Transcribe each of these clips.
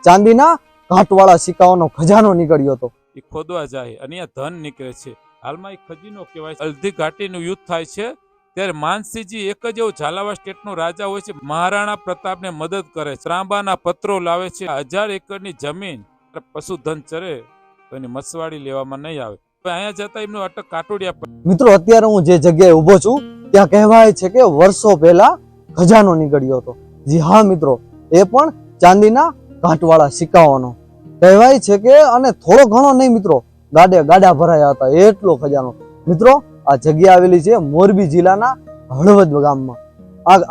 ચાંદીના કાંટવાળા સિક્કાઓનો ખજાનો નીકળ્યો હતો. એ ખોદવા જાય અને અહીંયા ધન નીકળે છે. હાલમાં એ ખજીનો કહેવાય છે. હલ્દી ઘાટીનું યુદ્ધ થાય છે ત્યારે માનસિંહજી એક જ એવો ઝાલાવાડ સ્ટેટનો રાજા હોય છે, મહારાણા પ્રતાપને મદદ કરે છે. ત્રાંબાના પત્રો લાવે છે. 1000 એકરની જમીન પશુધન ચરે તો એની મસવાડી લેવામાં નહીં આવે. અહીંયા જતા એમનું અટક કાટોડિયા પર. મિત્રો, અત્યારે હું જે જગ્યાએ ઊભો છું ત્યાં કહેવાય છે કે વર્ષો પહેલા ખજાનો નીકળ્યો હતો. જી હા મિત્રો, એ પણ ચાંદીના કાંટવાળા સિક્કાઓનો કહેવાય છે કે, અને થોડો ઘણો નહીં મિત્રો, ગાડા ભરાયા હતા એટલો ખજાનો. મિત્રો, આ જગ્યા આવેલી છે મોરબી જિલ્લાના હળવદ ગામમાં.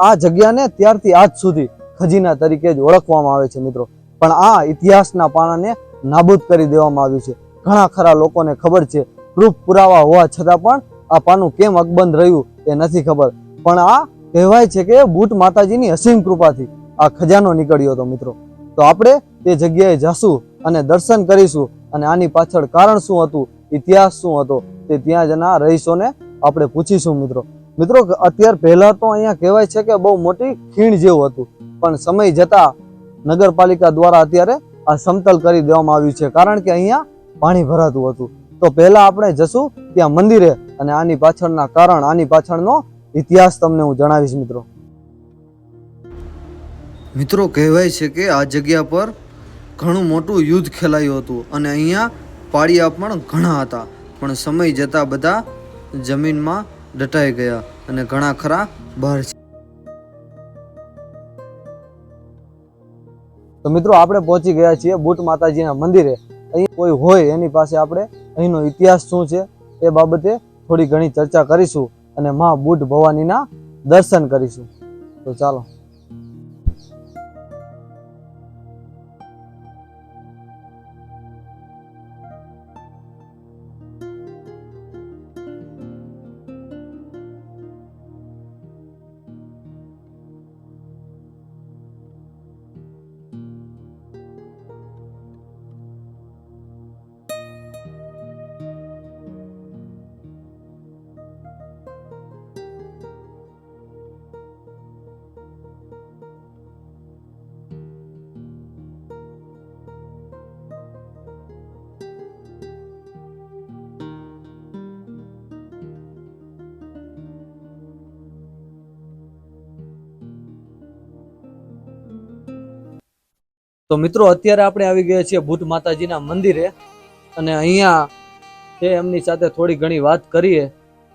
આ જગ્યાને ત્યારથી આજ સુધી ખજીના તરીકે જ ઓળખવામાં આવે છે મિત્રો. પણ આ ઇતિહાસના પાનાને નાબૂદ કરી દેવામાં આવ્યું છે. ઘણા ખરા લોકોને ખબર છે, પ્રૂફ પુરાવા હોવા છતાં પણ આ પાનું કેમ અકબંધ રહ્યું એ નથી ખબર. પણ આ કહેવાય છે કે બુટ માતાજીની અસીમ કૃપાથી આ ખજાનો નીકળ્યો હતો મિત્રો. તો આપણે તે જગ્યાએ જશું અને દર્શન કરીશું અને આની પાછળ કારણ શું હતું, ઇતિહાસ શું હતો તે ત્યાં જના રહીશોને આપણે પૂછીશું મિત્રો. મિત્રો, અત્યાર પહેલા તો અહીંયા કહેવાય છે કે બહુ મોટી ખીણ જેવું હતું, પણ સમય જતા નગરપાલિકા દ્વારા અત્યારે આ સમતલ કરી દેવામાં આવ્યું છે, કારણ કે અહીંયા પાણી ભરાતું હતું. તો પહેલા આપણે જશું ત્યાં મંદિરે અને આની પાછળના કારણ, આની પાછળનો ઇતિહાસ તમને હું જણાવીશ મિત્રો. મિત્રો, કહેવાય છે કે આ જગ્યા પર ઘણું મોટું યુદ્ધ ખેલાયું હતું અને અહીંયા પાળિયા પણ ઘણા હતા, પણ સમય જતા બધા જમીનમાં દટાઈ ગયા અને ઘણા ખરા બહાર. તો મિત્રો, આપણે પહોંચી ગયા છીએ બુટ માતાજીના મંદિરે. અહીં કોઈ હોય એની પાસે આપણે અહીંનો ઇતિહાસ શું છે એ બાબતે થોડી ઘણી ચર્ચા કરીશું અને માં બુટ ભવાનીના દર્શન કરીશું. તો ચાલો. તો મિત્રો, અત્યારે આપણે આવી ગયા છીએ બુટ માતાજીના મંદિરે અને અહીંયા છે એમની સાથે થોડી ઘણી વાત કરીએ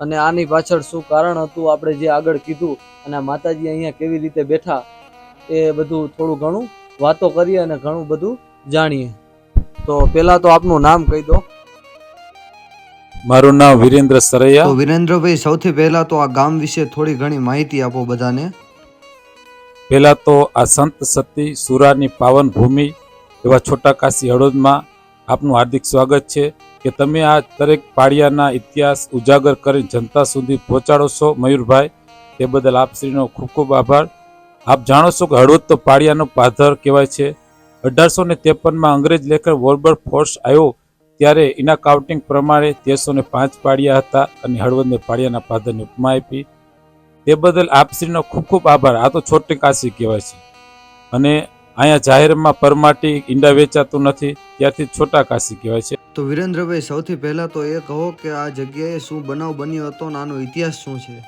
અને આની પાછળ શું કારણ હતું, આપણે જે આગળ કીધું, અને માતાજી અહીંયા કેવી રીતે બેઠા એ બધું થોડું ઘણું વાતો કરીએ અને ઘણું બધું જાણીએ. તો પહેલા તો આપનું નામ કહી દો. મારું નામ વિરેન્દ્ર સરૈયા. તો વિરેન્દ્રભાઈ, સૌથી પહેલા તો આ ગામ વિશે થોડી ઘણી માહિતી આપો બધાને. પહેલા તો આ સંત સતી સુરાની પાવન ભૂમિ એવા છોટા કાશી હળવદમાં આપનું હાર્દિક સ્વાગત છે કે તમે આ દરેક પાળિયાના ઇતિહાસ ઉજાગર કરી જનતા સુધી પહોંચાડો છો મયુરભાઈ. તે બદલ આપશ્રીનો ખૂબ ખૂબ આભાર. આપ જાણો છો કે હળવદ તો પાળિયાનો પાધર કહેવાય છે. 1853માં અંગ્રેજ લેખક વોલ્બર ફોર્સ આવ્યો ત્યારે એના કાઉન્ટિંગ પ્રમાણે 1305 પાળિયા હતા અને હળવદને પાળિયાના પાધરની ઉપમા આપી. તે બદલ આપશ્રીનો ખૂબ ખૂબ આભાર. આ તો છોટી કાશી કહેવાય છે અને અહીંયા જાહેરમાં પરમાટી ઈંડા વેચાતું નથી, ત્યારથી છોટા કાશી કહેવાય છે. તો વિરેન્દ્રભાઈ, સૌથી પહેલા તો એ કહો કે આ જગ્યાએ શું બનાવ બન્યો હતો અને આનો ઇતિહાસ શું છે?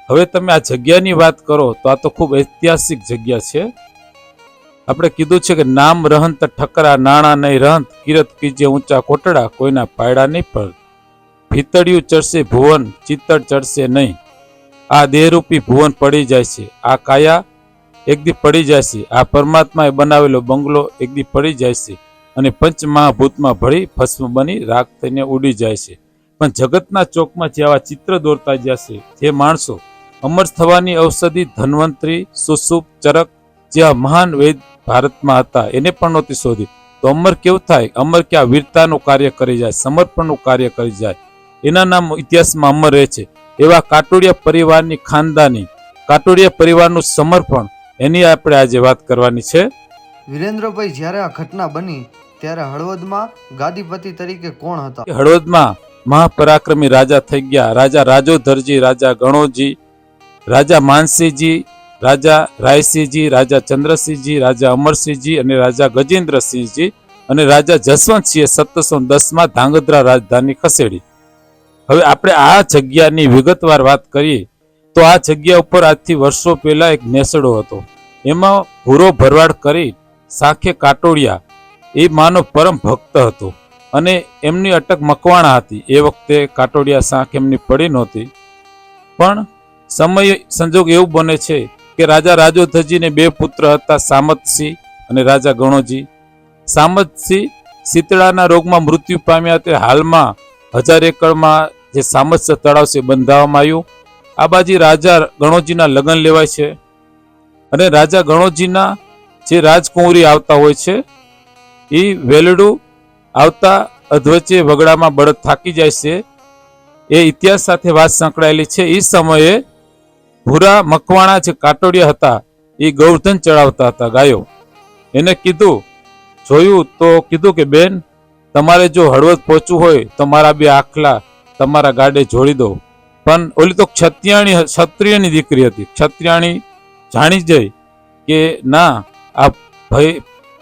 હવે તમે આ જગ્યાની વાત કરો તો આ તો ખૂબ ઐતિહાસિક જગ્યા છે. આપણે કીધું છે કે નામ રહંત ઠકરા નાણા નહીં રહંત, કિરત કીજે ઊંચા કોટડા કોઈના પાયડા નહીં પર, ભીતળિયું ચડશે ભુવન ચિત્તળ ચડશે નહીં. આ દેહરૂપી ભુવન પડી જાય છે, આ કાયા એક દી પડી જાય છે, આ પરમાત્માએ બનાવેલો બંગલો એક દી પડી જાય છે અને પંચમહાભૂતમાં ભળી ભસ્મ બની રાખ થઈને ઉડી જાય છે. પણ જગતના ચોકમાં જે આવા ચિત્ર દોરતા જશે, જે માણસો અમર થવાની ઔષધિ ધન્વંતરી સુસુપ ચરક જેવા મહાન વેદ ભારતમાં હતા, એને પણ નહોતી શોધી. તો અમર કેવું થાય? અમર કે આ વીરતાનું કાર્ય કરી જાય, સમર્પણનું કાર્ય કરી જાય, એના નામ ઇતિહાસમાં અમર રહે છે. એવા કાટોડિયા પરિવારની ખાનદાની, કાટોડિયા પરિવારનું સમર્પણ, એની આપણે આજે વાત કરવાની છે. વિરેન્દ્રભાઈ, જ્યારે આ ઘટના બની ત્યારે હળવદમાં ગાદીપતિ તરીકે કોણ હતા? હળવદમાં મહાપરાક્રમી રાજા થઈ ગયા રાજા રાજોધરજી, રાજા ગણોજી, રાજા માનસિંહજી રાજા રાયસિંહજી, રાજા ચંદ્રસિંહજી, રાજા અમરસિંહજી અને રાજા ગજેન્દ્રસિંહજી અને રાજા જસવંતસિંહે 1710માં ધાંગધ્રા રાજધાની ખસેડી. હવે આપણે આ જગ્યાની વિગતવાર વાત કરીએ તો આ જગ્યા ઉપર આજથી વર્ષો પહેલા એક નેસડો હતો. એમાં ભૂરો ભરવાડ કરી સાખે કાટોડિયા એ માનો પરમ ભક્ત હતો અને એમની અટક મકવાણા હતી. એ વખતે કાટોડિયા સાખ એમની પડી નહોતી. પણ સમય સંજોગ એવું બને છે કે રાજા રાજોધરજીને 2 પુત્ર હતા, સામતસિંહ અને રાજા ગણોજી. સામતસિંહ શીતળાના રોગમાં મૃત્યુ પામ્યા તે હાલમાં 1000 એકરમાં જે સામત્સ્ય તળાવ છે બંધાવવામાં આવ્યું. આ બાજુ રાજા ગણોજીના લગ્ન લેવાય છે અને રાજા ગણોજીના જે રાજકુંવરી આવતા હોય છે એ વેલડું આવતા અધવચ્ચે વગડામાં બળદ થાકી જાય છે. એ ઇતિહાસ સાથે વાત સંકળાયેલી છે. એ સમયે ભૂરા મકવાણા જે કાટોડિયા હતા એ ગૌધન ચડાવતા હતા ગાયો. એને જોયું તો કીધું કે બેન, તમારે જો હળવદ પહોંચવું હોય તો મારા 2 આખલા તમારા ગાડે જોડી દો. પણ ઓલી તો ક્ષત્રિયની દીકરી હતી. ક્ષત્રિયાણી જાણી જાય કે ના, આ ભાઈ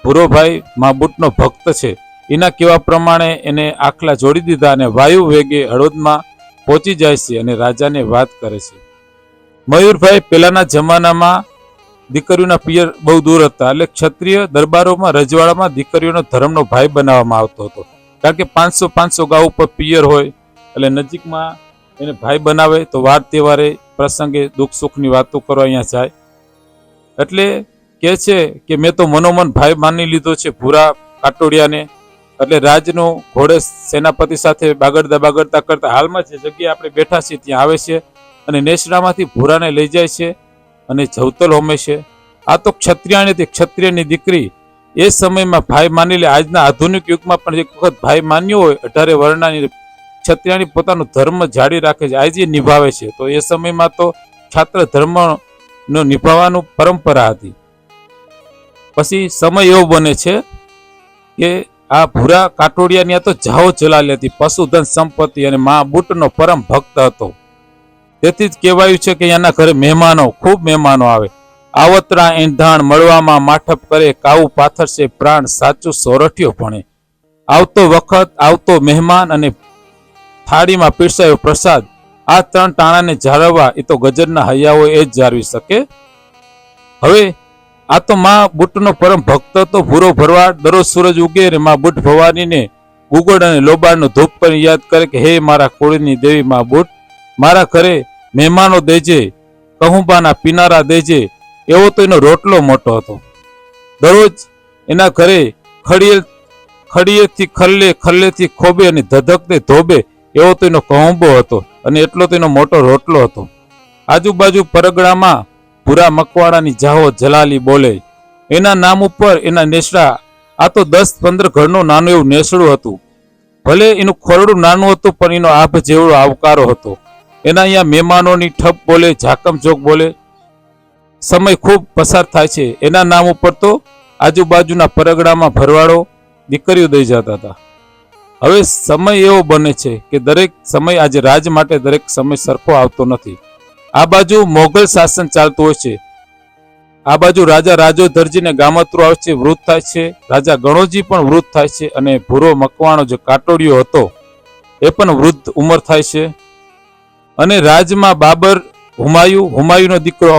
ભૂરો ભાઈ માબુટનો ભક્ત છે. એના કહેવા પ્રમાણે એને આખલા જોડી દીધા અને વાયુ વેગે હળવદમાં પહોંચી જાય છે અને રાજાને વાત કરે છે. મયુરભાઈ પહેલાના જમાનામાં દીકરીઓના પિયર બહુ દૂર હતા, એટલે ક્ષત્રિય દરબારોમાં રજવાડામાં દીકરીઓનો ધર્મનો ભાઈ બનાવવામાં આવતો હતો. કારણ કે 500 ગાઉ ઉપર પિયર હોય એટલે નજીકમાં એને ભાઈ બનાવે તો વાર તહેવારે પ્રસંગે દુઃખ સુખની વાતો કરવા અહીંયા જાય. એટલે કહે છે કે મેં તો મનોમન ભાઈ માની લીધો છે ભૂરા કાટોડિયાને. એટલે રાજનો ઘોડે સેનાપતિ સાથે બાગડતા કરતા હાલમાં જે જગ્યાએ આપણે બેઠા છીએ ત્યાં આવે છે અને નેસડામાંથી ભૂરાને લઈ જાય છે અને જવતલ હોમે છે. આ તો ક્ષત્રિયાણી હતી, ક્ષત્રિયની દીકરી. એ સમયમાં ભાઈ માની લે. આજના આધુનિક યુગમાં પણ એક વખત ભાઈ માન્યો હોય 18 વર્ણની ક્ષત્રિયાણી પોતાનો ધર્મ જાળી રાખે છે, આજે નિભાવે છે. તો એ સમયમાં તો છાત્ર ધર્મનો નિભાવવાનું પરંપરા હતી. પછી સમય એવો બને છે કે આ ભૂરા કાટોડિયાની તો જાઓ જલાલી હતી, પશુધન સંપત્તિ અને મા બુટનો પરમ ભક્ત હતો. તેથી જ કહેવાયું છે કે એના ઘરે ખૂબ મહેમાનો આવે. આવતરા એંધાણ મળવામાં માઠપ કરે, કાવું પાથરશે પ્રાણ સાચું સોરઠિયો ભણે. આવતો વખત આવતો મહેમાન અને થાળીમાં પીરસાયો પ્રસાદ, આ 3 ટાણાને જાળવવા એ તો ગજરના હૈયાઓ એ જ જાળવી શકે. હવે આ તો મા બુટનો પરમ ભક્ત તો ભૂરો ભરવાડ દરરોજ સૂરજ ઉગે અને મા બુટ ભવાનીને ગુગળ અને લોબાડનો ધૂપ કરી યાદ કરે કે હે મારા કુળની દેવી મા બુટ, મારા ઘરે મહેમાનો દેજે, કહુંબાના પીનારા દેજે. એવો તો એનો રોટલો મોટો હતો. દરરોજ એના ઘરે ખડીએથી ખલ્લેથી ખોબે અને ધધકતે ધોબે એવો તો એનો કહુંબો હતો અને એટલો તો એનો મોટો રોટલો હતો. આજુબાજુ પરગડામાં ભૂરા મકવાડાની જાહો જલાલી બોલે. એના નામ ઉપર એના નેસડા, આ તો 10-15 ઘરનું નાનું એવું નેસડું હતું. ભલે એનું ખોરડું નાનું હતું પણ એનો આભ જેવડો આવકારો હતો. એના અહીંયા મહેમાનોની ઠપ બોલે, ઝાકમ જોક બોલે. સમય ખૂબ પસાર થાય છે. એના નામ ઉપર તો આજુબાજુના પરગડામાં ભરવાડો દીકરીઓ દઈ જતા હતા. હવે સમય એવો બને છે કે દરેક સમય આજે રાજ માટે દરેક સમય સરખો આવતો નથી. આ બાજુ મોગલ શાસન ચાલતું હોય છે, આ બાજુ રાજા રાજોધરજીને ગામતરું આવે છે, વૃદ્ધ થાય છે. રાજા ગણોજી પણ વૃદ્ધ થાય છે અને ભૂરો મકવાણો જે કાટોડિયો હતો એ પણ વૃદ્ધ ઉંમર થાય છે. અને રાજમાં બાબર, હુમાયુનો દીકરો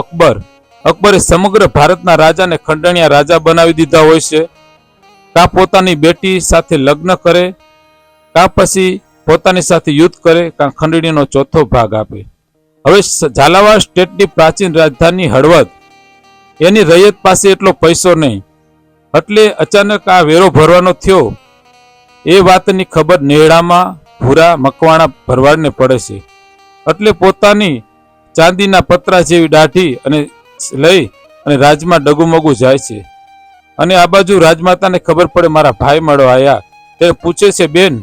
અકબરે સમગ્ર ભારતના રાજાને ખંડણિયા રાજા બનાવી દીધા હોય છે. કાં પોતાની બેટી સાથે લગ્ન કરે, કાં પછી પોતાની સાથે યુદ્ધ કરે, કાં ખંડણીનો ચોથો ભાગ આપે. હવે ઝાલાવાડ સ્ટેટની પ્રાચીન રાજધાની હળવદ, એની રૈયત પાસે એટલો પૈસો નહીં, એટલે અચાનક આ વેરો ભરવાનો થયો. એ વાતની ખબર નેહડામાં ભૂરા મકવાણા ભરવાડને પડે છે. એટલે પોતાની ચાંદીના પતરા જેવી દાઢી અને લઈ અને રાજમાં ડગુમગુ જાય છે. અને આ બાજુ રાજમાતાને ખબર પડે મારા ભાઈ મળવા આવ્યા. તે પૂછે છે, બેન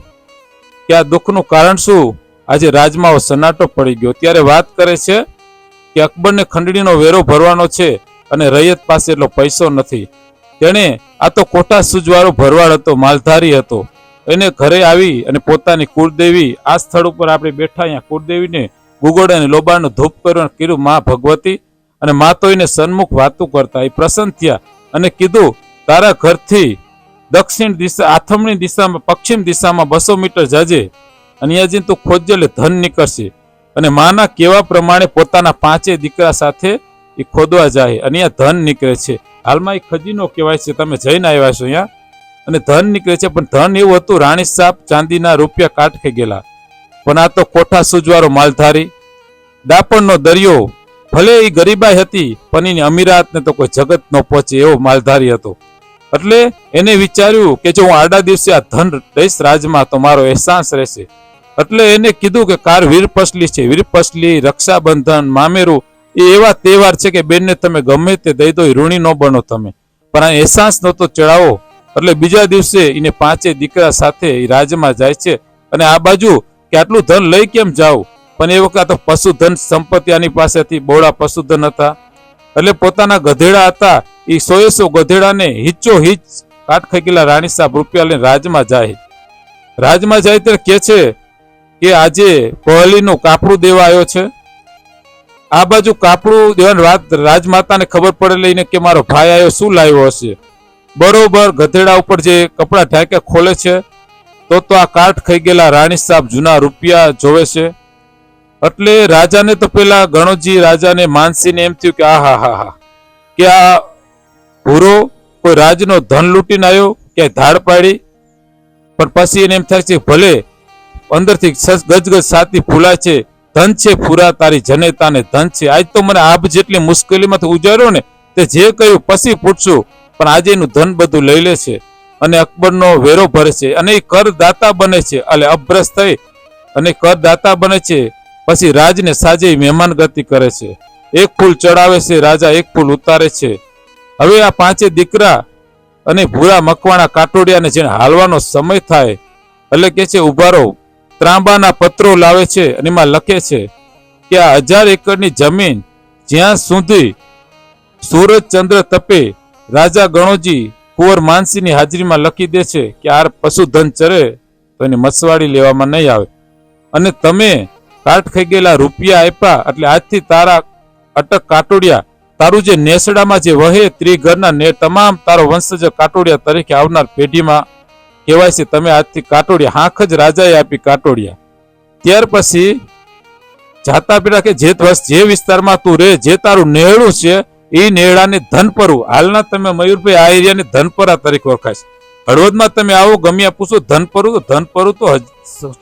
કે આ દુઃખનું કારણ શું? આજે રાજમાં સન્નાટો પડી ગયો. ત્યારે વાત કરે છે કે અકબરને ખંડણીનો વેરો ભરવાનો છે અને રૈયત પાસે એટલો પૈસો નથી. તેણે આ તો કોઠા સૂજવાળો ભરવાડ હતો, માલધારી હતો. એને ઘરે આવી અને પોતાની કુળદેવી, આ સ્થળ ઉપર આપણે બેઠા અહીંયા કુળદેવીને ગુગળ અને લોબાનો ધૂપ કર્યો, કીધું માં ભગવતી અને મા તો એને સન્મુખ વાતું કરતા. એ પ્રસન્ન થયા અને કીધું, તારા ઘરથી દક્ષિણ દિશા આથમણી દિશામાં પશ્ચિમ દિશામાં 200 મીટર જાજે અને અહીંયા જઈને તું ખોજજે એટલે ધન નીકળશે. અને માના કેવા પ્રમાણે પોતાના 5 દીકરા સાથે એ ખોદવા જાય અને અહીંયા ધન નીકળે છે. હાલમાં એ ખજીનો કહેવાય છે, તમે જઈને આવ્યા છો અહીંયા. અને ધન નીકળે છે, પણ ધન એવું હતું, રાણી સાપ ચાંદીના રૂપિયા કાટખે ગયેલા. પણ આ તો કોઠા સૂજવારો માલધારી, દાપણનો દરિયો. ભલે એ ગરીબાઈ હતી પણ એની અમીરાતને તો કોઈ જગત ન પહોંચે એવો માલધારી હતો. એટલે એને વિચાર્યું કે જો હું આડા દિવસે આ ધન દઈશ રાજમાં તો મારો અહેસાસ રહેશે. એટલે એને કીધું કે કાર વીરપસલી છે, વીરપસલી, રક્ષાબંધન, મામેરું એ એવા તહેવાર છે કે બેનને તમે ગમે તે દઈ દો, ઋણી ન બનો તમે, પણ આ અહેસાસ નહોતો ચડાવો. એટલે બીજા દિવસે એને 5 દીકરા સાથે એ રાજમાં જાય છે. અને આ બાજુ કે આટલું ધન લઈ કેમ જાવ, પણ એ વખત તો પશુધન સંપત્તિ આની પાસેથી બહોળા પશુધન હતા. એટલે પોતાના ગધેડા હતા, એ 100 ગધેડાને હિચ્ચો હિચ કાટ ખાઈ રાણી સાહેબ રૂપિયા લઈને રાજમાં જાય. રાજમાં જાય ત્યારે કે છે કે આજે પહલીનું કાપડું દેવા આવ્યો છે. આ બાજુ કાપડું દેવાની વાત રાજમાતાને ખબર પડે લઈને કે મારો ભાઈ આવ્યો, શું લાવ્યો હશે. બરોબર ગધેડા ઉપર જે કપડા ઢાંકે ખોલે છે તો આ કાટ ખાઈ ગયેલા રાણી સાહેબ જૂના રૂપિયા જોવે છે. એટલે રાજાને તો પેલા ગણોજી રાજાને માનસીને એમ થયું કે આહા કે આ ભૂરો કોઈ રાજનો ધન લૂંટીને આવ્યો કે ધાડ પાડી. પણ પછી એને એમ થાય છે ભલે અંદરથી ગજગજ સાથી ફૂલાય છે, ધન છે પૂરા તારી જનેતાને ધન છે. આજ તો મને આભ જેટલી મુશ્કેલીમાંથી ઉજાર્યો ને તે જે કહ્યું પછી પૂછશું, પણ આજે એનું ધન બધું લઈ લે છે અને અકબરનો વેરો ભરે છે અને એ કરદાતા બને છે. એટલે અભ્રસ થઈ અને કરદાતા બને છે. પછી રાજને સાજે મહેમાન ગતિ કરે છે. એક ફૂલ ચડાવે છે રાજા, એક ફૂલ ઉતારે છે. હવે આ 5 દીકરા અને ભૂરા મકવાણા કાટોડિયાને જેને હાલવાનો સમય થાય એટલે કે છે ઉભા રહો. ત્રાંબાના પત્રો લાવે છે અને એમાં લખે છે કે આ 1000 એકરની જમીન જ્યાં સુધી સૂરજ ચંદ્ર તપે રાજા ગણોજી કુંવર માનસીની હાજરીમાં લખી દે છે કે આ પશુધન ચરે તો એની મસવાડી લેવામાં નહીં આવે. અને તમે કાટ ખાઈ ગયેલા રૂપિયા આપ્યા એટલે આજથી તારા અટક કાટોડિયા, તારું જે નેસડામાં જે વહે ત્રિઘરના તમામ તારો વંશજ કાટોડિયા તરીકે આવનાર પેઢીમાં કહેવાય છે. તમે આજથી કાટોડિયા, હાંખ જ રાજાએ આપી કાટોડિયા. ત્યાર પછી જાતા પેલા કે જે વિસ્તારમાં તું રહે, જે તારું નેહડું છે એ નેહડાને ધનપરું. હાલના તમે મયુરભાઈ આ એરિયાને ધનપરા તરીકે ઓળખાય છે. હળવદમાં તમે આવો ગમ્યા પૂછો ધનપરું, તો ધનપરું તો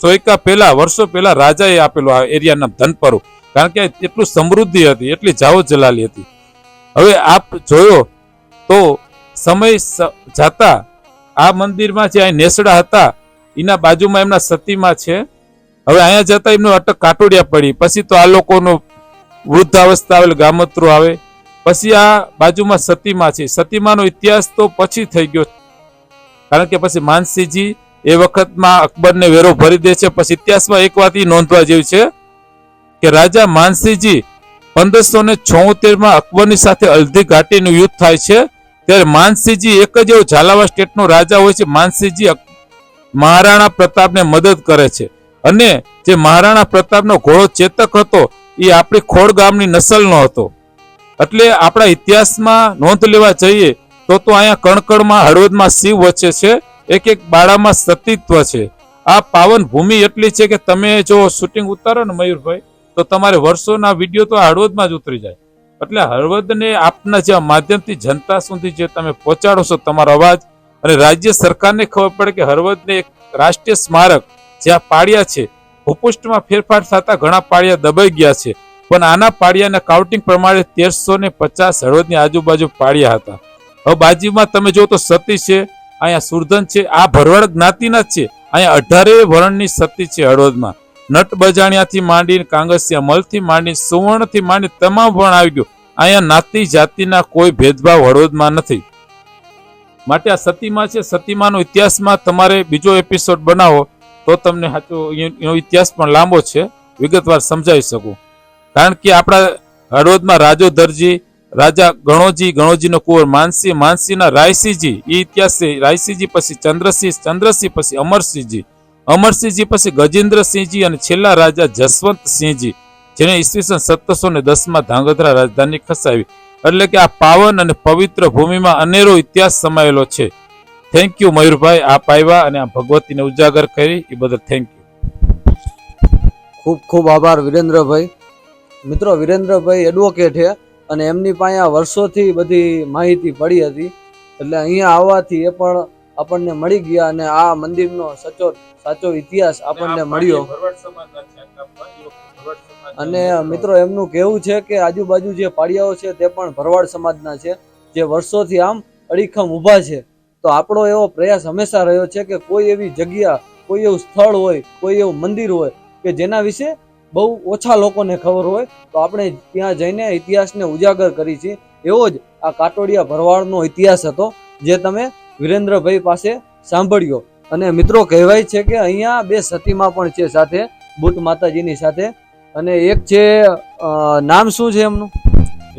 સોયકા પહેલા વર્ષો પહેલા રાજાએ આપેલું આ એરિયાના ધનપરું. કારણ કે એટલું સમૃદ્ધિ હતી, એટલી જાઓ જલાલી હતી. હવે આપ જોયો તો સમય જાતા આ મંદિરમાં જે અહીં નેસડા હતા એના બાજુમાં એમના સતીમાં છે. હવે અહીંયા જતા એમનું અટક કાટોડિયા પડી. પછી તો આ લોકોનું વૃદ્ધાવસ્થા આવે, ગામતરું આવે. પછી આ બાજુમાં સતીમાં છે. સતીમાનો ઇતિહાસ તો પછી થઈ ગયો, કારણ કે પછી માનસીજી એ વખતમાં અકબરને વેરો ભરી દે છે. પછી ઇતિહાસમાં એક વાત એ નોંધવા જેવી છે કે રાજા માનસીજી 1576માં અકબરની સાથે હલ્દી ઘાટીનું યુદ્ધ થાય છે. ત્યારે માનસીજી એક જ એવો ઝાલાવાડ સ્ટેટનો રાજા હોય છે. માનસીજી મહારાણા પ્રતાપને મદદ કરે છે. અને જે મહારાણા પ્રતાપનો ઘોડો ચેતક હતો એ આપણી ખોડ ગામની નસલનો હતો. એટલે આપણા ઇતિહાસમાં નોંધ લેવા જઈએ તો અહીંયા કણકણમાં હળવદમાં શિવ વચ્ચે છે, એક એક બાળામાં સતીત્વ છે. આ પાવન ભૂમિ એટલી છે કે તમે જો શૂટિંગ ઉતારો ને મયુરભાઈ તો તમારે વર્ષોના વિડીયો તો હળવદમાં જ ઉતરી જાય. એટલે હળવદને આપના જે માધ્યમથી જનતા સુધી જે તમે પહોંચાડો છો તમારો અવાજ, અને રાજ્ય સરકારને ખબર પડે કે હળવદને એક રાષ્ટ્રીય સ્મારક જ્યાં પાળિયા છે, ભૂપૃષ્ઠમાં ફેરફાર થતા ઘણા પાળિયા દબાઈ ગયા છે, પણ આના પાળિયાના કાઉન્ટિંગ પ્રમાણે 1350 હળવદની આજુબાજુ પાળિયા હતા. હવે બાજુમાં તમે જો તો સતી છે, અહીંયા સુરધન છે, આ ભરવાડ જ્ઞાતિના જ છે. અહીંયા 18 વર્ણની સતી છે હળવદમાં. નટ બજાણિયાથી માંડીને કાંગસિયા મલથી માંડીને સુવર્ણથી માંડીને તમામ વર્ણ આવી ગયો. અહીંયા નાતી જાતિના કોઈ ભેદભાવ હળવદમાં નથી. માટે આ સતીમાં છે. સતીમાનો ઇતિહાસમાં તમારે બીજો એપિસોડ બનાવો તો તમને સાચો એનો ઇતિહાસ પણ લાંબો છે, વિગતવાર સમજાવી શકું. કારણ કે આપણા હળવદમાં રાજો દરજી, રાજા ગણોજી, ગણોજીનો કુંવર માનસી, માનસીના રાયસિંહજી, એ ઇતિહાસ છે. રાયસિંહજી પછી ચંદ્રસિંહ, ચંદ્રસિંહ પછી અમરસિંહજી, અમરસિંહજી પછી ગજેન્દ્રસિંહજી અને છેલ્લા રાજા જસવંતસિંહજી. જેને ઈસવીસન 1710 ધાંગધ્રા રાજધાની ખસાવી. એટલે કે આ પાવન અને પવિત્ર ભૂમિમાં અનેરો ઇતિહાસ સમાયેલો છે. થેન્ક યુ મયુરભાઈ, આપ આવ્યા અને આ ભગવતીને ઉજાગર કરી એ બદલ થેન્ક યુ. ખૂબ ખૂબ આભાર વિરેન્દ્રભાઈ. મિત્રો, વિરેન્દ્રભાઈ એડવોકેટ છે અને એમની પાસે આ વર્ષોથી બધી માહિતી પડી હતી, એટલે અહીંયા આવવાથી એ પણ આપણને મળી ગયા અને આ મંદિરનો સાચો ઇતિહાસ આપણને મળ્યો. અને મિત્રો, એમનું કહેવું છે કે આજુબાજુ જે પાડિયાઓ છે તે પણ ભરવાડ સમાજના છે, જે વર્ષોથી આમ અડીખમ ઊભા છે. તો આપણો એવો પ્રયાસ હંમેશા રહ્યો છે કે કોઈ એવી જગ્યા, કોઈ એવું સ્થળ હોય, કોઈ એવું મંદિર હોય કે જેના વિશે બહુ ઓછા લોકોને ખબર હોય, તો આપણે ત્યાં જઈને ઇતિહાસને ઉજાગર કરી છે. એવો જ આ કાટોડિયા ભરવાડનો ઇતિહાસ હતો, જે તમે વિરેન્દ્રભાઈ પાસે સાંભળ્યો. અને મિત્રો, કહેવાય છે કે અહીંયા બે સતીમાં પણ છે સાથે, બુટ માતાજીની સાથે. અને એક છે, નામ શું છે એમનું?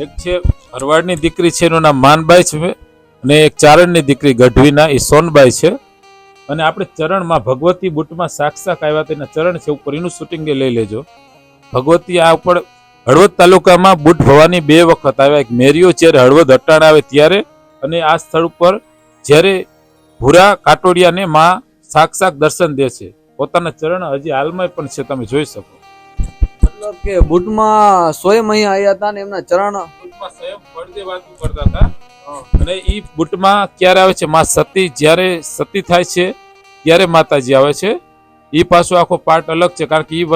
એક છે ભરવાડની દીકરી છે, એનું નામ માનબાઈ છે, અને એક ચારણની દીકરી ગઢવીના એ સોનબાઈ છે. અને આપણે ચરણમાં ભગવતી બુટમાં સાક્ષાત આવ્યા તેના ચરણ છે ઉપર, એનું શૂટિંગ લઈ લેજો. ભગવતી આ ઉપર હળવદ તાલુકામાં બુટ ભવાની 2 વખત આવ્યા. એક મેરીઓ જ્યારે હળવદ અટાણ આવે ત્યારે, અને આ સ્થળ ઉપર જ્યારે ભૂરા કાટોડિયાને માં સાક્ષાત દર્શન દે છે. પોતાના ચરણ હજી હાલમાં પણ છે, તમે જોઈ શકો. મતલબ કે બુટમાં સ્વયં અહીંયા આવ્યા હતા ને એમના ચરણ બુટમાં સ્વયં બળદેવ વાતું કરતા હતા. અને ઈ બુટમાં ક્યારે આવે છે? માં સતી જ્યારે સતી થાય છે ત્યારે માતાજી આવે છે. ઈ પાછો આખો પાર્ટ અલગ છે, કારણ કે ઈ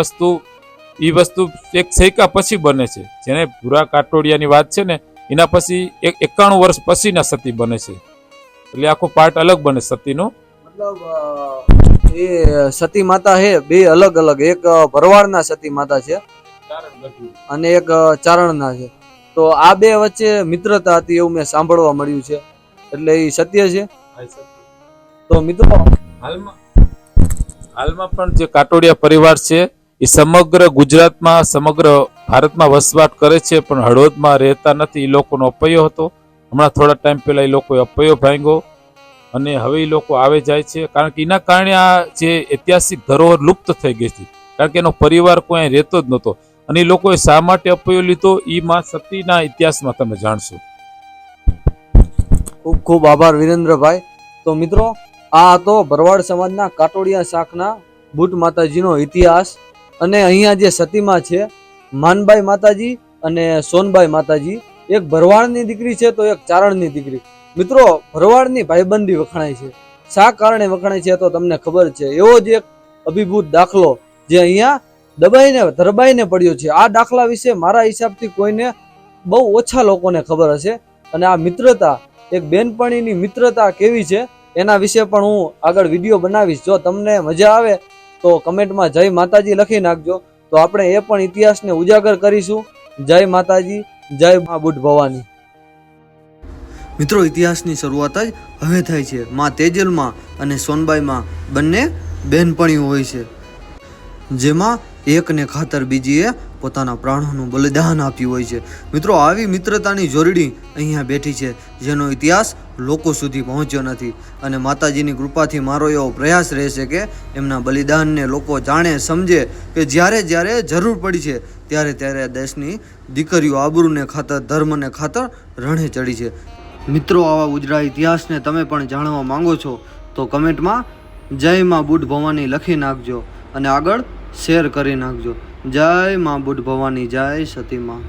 વસ્તુ એક સૈકા પછી બને છે. જેને ભૂરા કાટોડિયાની વાત છે ને, એના પછી 91 વર્ષ પછીના સતી બને છે, એટલે આખો પાર્ટ અલગ બને સતીનો. મતલબ એ સતી માતા છે બે અલગ અલગ, એક ભરવાડના સતી માતા છે અને એક ચારણના છે. તો આ બે વચ્ચે મિત્રતા હતી એવું મેં સાંભળવા મળ્યું છે, એટલે એ સત્ય છે. તો મિત્રો, હાલમાં પણ જે કાટોડિયા પરિવાર છે એ સમગ્ર ગુજરાતમાં, સમગ્ર ભારતમાં વસવાટ કરે છે, પણ હળવદમાં રહેતા નથી. એ લોકોનો અપયો હતો. હમણાં થોડા ટાઈમ પહેલા એ લોકોએ અપયો ભાંગ્યો અને હવે એ લોકો આવે જાય છે, કારણ કે એના કારણે આ જે ઐતિહાસિક ધરોહર લુપ્ત થઈ ગઈ હતી, કારણ કે એનો પરિવાર કોઈ અહીં રહેતો જ નહોતો. અને એ લોકોએ શા માટે અપયો લીધો એ માં સતીના ઇતિહાસમાં તમે જાણશો. ખૂબ ખૂબ આભાર વિરેન્દ્રભાઈ. તો મિત્રો, આ હતો ભરવાડ સમાજના કાટોડિયા શાખના બુટ માતાજીનો ઇતિહાસ. અને અહીંયા જે સતીમાં છે માનબાઈ માતાજી અને સોનબાઈ માતાજી, એક ભરવાડની દીકરી છે તો એક ચારણની દીકરી. મિત્રો, ભરવાડની ભાઈબંધી વખણાય છે. શા કારણે વખણાય છે તો તમને ખબર છે. એવો જ એક અભિભૂત દાખલો જે અહીંયા ધરબાઈને પડ્યો છે. આ દાખલા વિશે મારા હિસાબથી કોઈને બહુ ઓછા લોકોને ખબર હશે. અને આ મિત્રતા, એક બેનપણીની મિત્રતા કેવી છે એના વિશે પણ હું આગળ વિડીયો બનાવીશ. જો તમને મજા આવે તો કમેન્ટમાં જય માતાજી લખી નાખજો, તો આપણે એ પણ ઇતિહાસને ઉજાગર કરીશું. જય માતાજી, જય મા બુટ ભવાની. મિત્રો, ઇતિહાસની શરૂઆત જ હવે થાય છે. માં તેજલમાં અને સોનબાઈમાં બંને બહેનપણીઓ હોય છે, જેમાં એકને ખાતર બીજીએ પોતાના પ્રાણોનું બલિદાન આપ્યું હોય છે. મિત્રો, આવી મિત્રતાની જોરડી અહીંયા બેઠી છે, જેનો ઇતિહાસ લોકો સુધી પહોંચ્યો નથી. અને માતાજીની કૃપાથી મારો એવો પ્રયાસ રહેશે કે એમના બલિદાનને લોકો જાણે, સમજે, કે જ્યારે જ્યારે જરૂર પડી છે ત્યારે દેશની દીકરીઓ આબરૂને ખાતર, ધર્મને ખાતર રણે ચડી છે. મિત્રો, આવા ઉજળા ઇતિહાસને તમે પણ જાણવા માંગો છો તો કમેન્ટમાં જય મા બુટ ભવાની લખી નાખજો અને આગળ શેર કરી નાખજો. જય મા બુટ ભવાની, જય સતી માં.